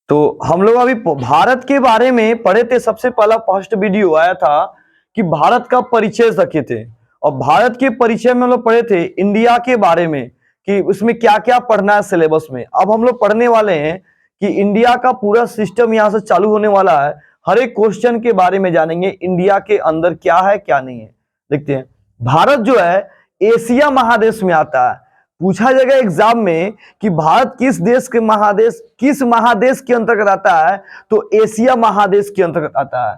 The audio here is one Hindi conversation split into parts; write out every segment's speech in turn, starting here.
तो हम लोग अभी भारत के बारे में पढ़े थे। सबसे पहला फर्स्ट वीडियो आया था कि भारत का परिचय रखे थे, और भारत के परिचय में हम लोग पढ़े थे इंडिया के बारे में कि उसमें क्या क्या पढ़ना है सिलेबस में। अब हम लोग पढ़ने वाले हैं कि इंडिया का पूरा सिस्टम यहाँ से चालू होने वाला है। हर एक क्वेश्चन के बारे में जानेंगे, इंडिया के अंदर क्या है क्या नहीं है। देखते हैं, भारत जो है एशिया महादेश में आता है। पूछा जाएगा एग्जाम में कि भारत किस महादेश के अंतर्गत आता है, तो एशिया महादेश के अंतर्गत आता है।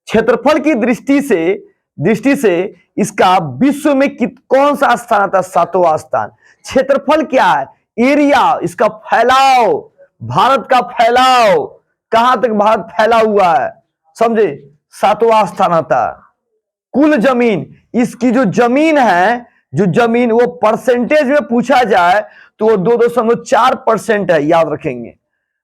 क्षेत्रफल की दृष्टि से इसका विश्व में कौन सा स्थान आता है? 7वां स्थान। क्षेत्रफल क्या है? एरिया, इसका फैलाव, भारत का फैलाव, कहां तक भारत फैला हुआ है, समझे? 7वां स्थान आता है। कुल जमीन, इसकी जो जमीन है, वो परसेंटेज में पूछा जाए तो वो 2.4% है, याद रखेंगे।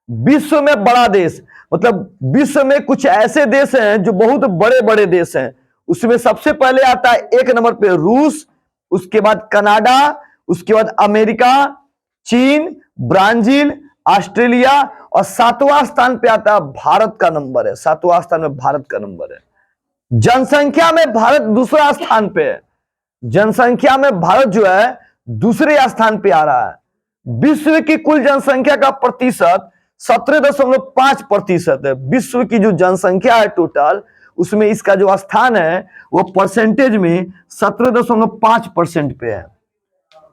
विश्व में बड़ा देश, मतलब विश्व में कुछ ऐसे देश हैं जो बहुत बड़े बड़े देश हैं। उसमें सबसे पहले आता है 1 नंबर पे रूस, उसके बाद कनाडा, उसके बाद अमेरिका, चीन, ब्राजील, ऑस्ट्रेलिया, और 7वां स्थान पे आता है भारत का नंबर है। 7वां स्थान में भारत का नंबर है। जनसंख्या में भारत दूसरा स्थान पे है। जनसंख्या में भारत जो है दूसरे स्थान पे आ रहा है। विश्व की कुल जनसंख्या का प्रतिशत 17.5% है। विश्व की जो जनसंख्या है टोटल, उसमें इसका जो स्थान है वो परसेंटेज में 17.5% पे है।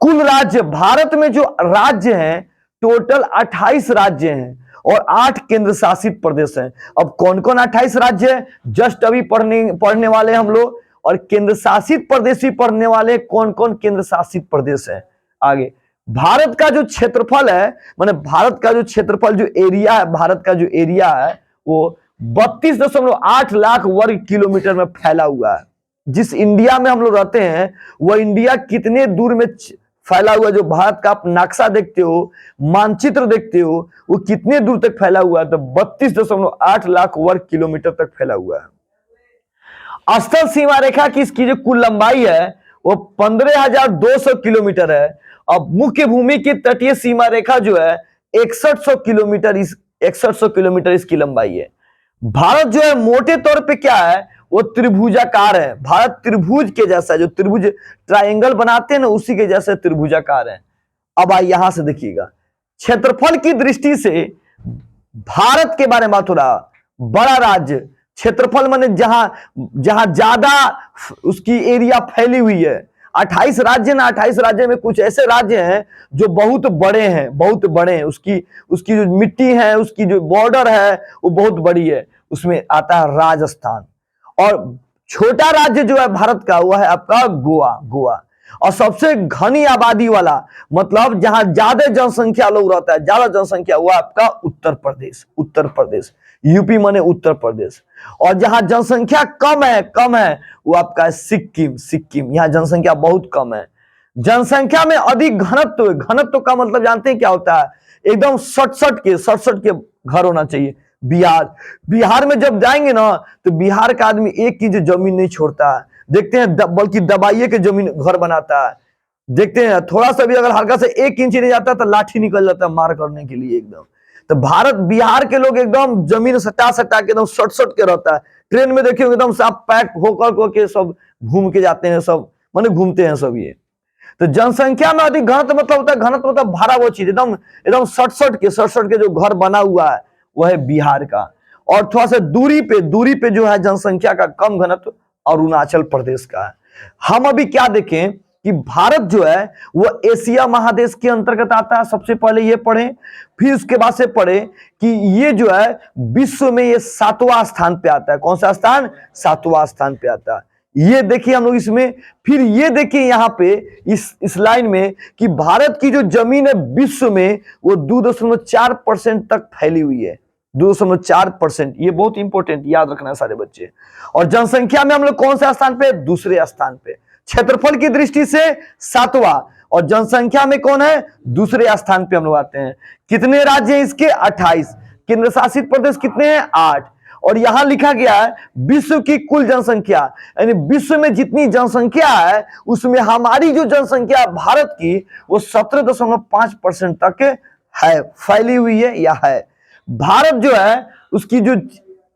कुल राज्य, भारत में जो राज्य हैं टोटल 28 राज्य हैं और 8 केंद्र शासित प्रदेश हैं। अब कौन कौन 28 राज्य है जस्ट अभी पढ़ने वाले हम लोग, और केंद्र शासित प्रदेश भी पढ़ने वाले। कौन कौन केंद्र शासित प्रदेश है आगे। भारत का जो क्षेत्रफल है, माने भारत का जो क्षेत्रफल, जो एरिया है, भारत का जो एरिया है वो 32.8 लाख वर्ग किलोमीटर में फैला हुआ है। जिस इंडिया में हम लोग रहते हैं वह इंडिया कितने दूर में फैला हुआ है? जो भारत का आप नक्शा देखते हो, मानचित्र देखते हो, वो कितने दूर तक फैला हुआ है? तो 32.8 लाख वर्ग किलोमीटर तक फैला हुआ है। स्थल सीमा रेखा की इसकी जो कुल लंबाई है वो 15,200 किलोमीटर है। अब मुख्य भूमि की तटीय सीमा रेखा जो है 6100 किलोमीटर इसकी लंबाई है। भारत जो है मोटे तौर पे क्या है, वो त्रिभुजाकार है। भारत त्रिभुज के जैसा, जो त्रिभुज ट्रायंगल बनाते हैं ना, उसी के जैसे त्रिभुजाकार है। अब आइए यहां से देखिएगा, क्षेत्रफल की दृष्टि से भारत के बारे में बात हो रहा। बड़ा राज्य, क्षेत्रफल माने जहां ज्यादा उसकी एरिया फैली हुई है। 28 राज्य ना, 28 राज्य में कुछ ऐसे राज्य हैं जो बहुत बड़े हैं। उसकी जो मिट्टी है, उसकी जो बॉर्डर है वो बहुत बड़ी है। उसमें आता है राजस्थान। और छोटा राज्य जो है भारत का वो है आपका गोवा। और सबसे घनी आबादी वाला, मतलब जहां ज्यादा जनसंख्या लोग रहता है, ज्यादा जनसंख्या, वो आपका उत्तर प्रदेश। यूपी माने उत्तर प्रदेश। और जहां जनसंख्या कम है वो आपका सिक्किम। यहाँ जनसंख्या बहुत कम है। जनसंख्या में अधिक घनत्व का मतलब जानते हैं क्या होता है? एकदम सट के घर होना चाहिए। बिहार में जब जाएंगे ना तो बिहार का आदमी एक की जमीन नहीं छोड़ता है, देखते हैं, बल्कि दबाइए के जमीन घर बनाता है। देखते हैं थोड़ा सा भी अगर हल्का से 1 इंच नहीं जाता तो लाठी निकल जाता है मार करने के लिए एकदम। तो बिहार के लोग एकदम जमीन सटा के एकदम सट के रहता है। ट्रेन में देखिए एकदम सब पैक होकर के सब घूम के जाते हैं, सब माने घूमते हैं सब ये। तो जनसंख्या में अधिक घनत्व मतलब होता है, घनत्व मतलब भरा वो चीज, एकदम सट के जो घर बना हुआ है वह है बिहार का। और थोड़ा सा दूरी पे जो है जनसंख्या का कम घनत्व अरुणाचल प्रदेश का है। हम अभी क्या देखें कि भारत जो है वो एशिया महादेश के अंतर्गत आता है। सबसे पहले ये पढ़ें, फिर उसके बाद से पढ़ें कि ये जो है विश्व में ये 7वां स्थान पे आता है। कौन सा स्थान? 7वां स्थान पे आता है। ये देखिए हम लोग इसमें, फिर ये देखिए यहां पे इस लाइन में कि भारत की जो जमीन है विश्व में वो 2.4% तक फैली हुई है। 2.4%, ये बहुत इंपॉर्टेंट, याद रखना है सारे बच्चे। और जनसंख्या में हम लोग कौन से स्थान पे? दूसरे स्थान पे। क्षेत्रफल की दृष्टि से 7वां, और जनसंख्या में कौन है? दूसरे स्थान पे हम लोग आते हैं। कितने राज्य हैं इसके? 28। केंद्र शासित प्रदेश कितने हैं? 8। और यहां लिखा गया है विश्व की कुल जनसंख्या, यानी विश्व में जितनी जनसंख्या है उसमें हमारी जो जनसंख्या है भारत की वो 17.5% तक है, फैली हुई है या है। भारत जो है उसकी जो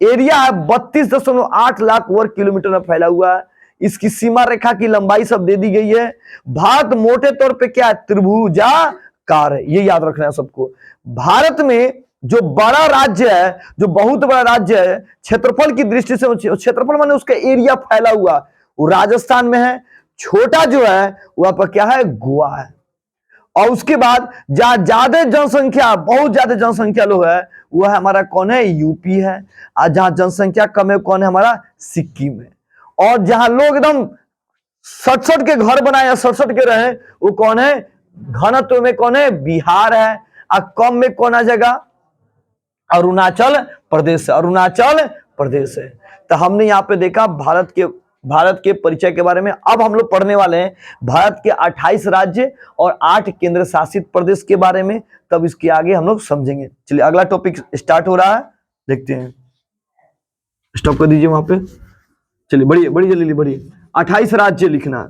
एरिया है 32.8 लाख वर्ग किलोमीटर में फैला हुआ है। इसकी सीमा रेखा की लंबाई सब दे दी गई है। भारत मोटे तौर पे क्या है, त्रिभुजाकार है, ये याद रखना है सबको। भारत में जो बड़ा राज्य है, जो बहुत बड़ा राज्य है क्षेत्रफल की दृष्टि से, क्षेत्रफल माने उसका एरिया फैला हुआ, वो राजस्थान में है। छोटा जो है वहां पर क्या है, गोवा है। और उसके बाद जहां ज्यादा जनसंख्या, बहुत ज्यादा जनसंख्या लोग है, वह हमारा कौन है, यूपी है। और जहां जनसंख्या कम है, कौन है, हमारा सिक्किम है। और जहां लोग एकदम 67 के घर बनाए, 67 के रहे, वो कौन है, घनत्व में कौन है, बिहार है। और कम में कौन आ जाएगा, अरुणाचल प्रदेश है, अरुणाचल प्रदेश है। तो हमने यहाँ पे देखा भारत के परिचय के बारे में। अब हम लोग पढ़ने वाले हैं भारत के 28 राज्य और 8 केंद्र शासित प्रदेश के बारे में। तब इसके आगे हम लोग समझेंगे। चलिए अगला टॉपिक स्टार्ट हो रहा है, देखते हैं। स्टॉप कर दीजिए वहां पे। चलिए बढ़िए, बड़ी जल्दी बढ़िए। 28 राज्य लिखना है।